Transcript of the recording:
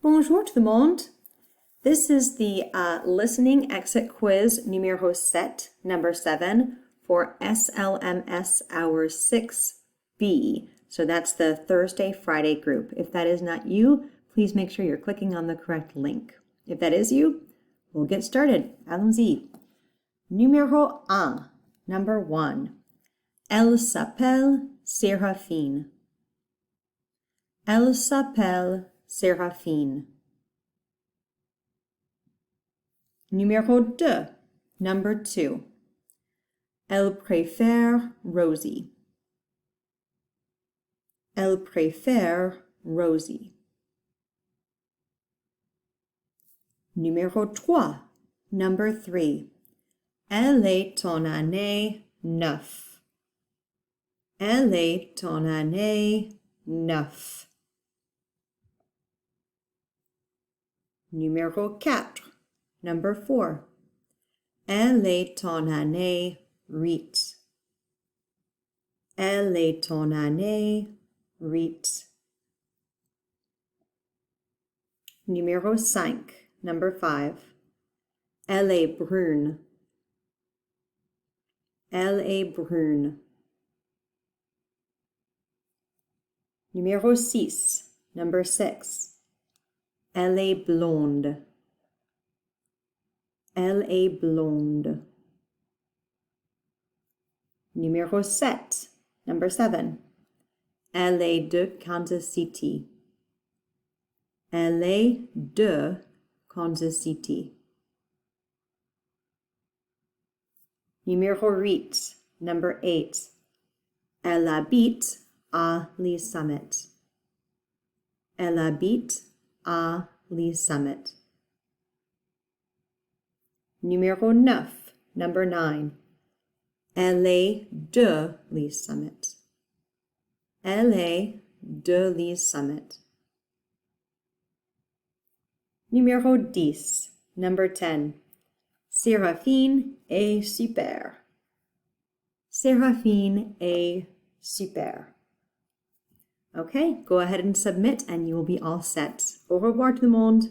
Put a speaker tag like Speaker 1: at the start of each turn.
Speaker 1: Bonjour tout le monde. This is the listening exit quiz numéro 7, number 7 for SLMS hour 6B. So that's the Thursday, Friday group. If that is not you, please make sure you're clicking on the correct link. If that is you, we'll get started. Allons-y. Numéro 1, number 1. Elle s'appelle Seraphine. Elle s'appelle Seraphine. Numéro 2, number 2. Elle préfère Rosie. Elle préfère Rosie. Numéro 3, number 3. Elle est en année 9. Elle est en année 9. Numéro 4, number 4. Elle est en année 8. Elle est en année 8. Numéro 5, number 5. Elle est brune. Elle est brune. Numéro 6, number 6. Elle est blonde. Elle est blonde. Numéro 7, number 7. Elle est de Kansas City. Elle est de Kansas City. Numéro 8, number 8. Elle habite à Les Summit. Elle habite à Les Summit. Numéro 9, number 9. Elle est de Les Summit. Elle est de Les Summit. Numéro 10, number 10. Seraphine est super. Seraphine est super. Okay, go ahead and submit and you will be all set. Au revoir tout le monde.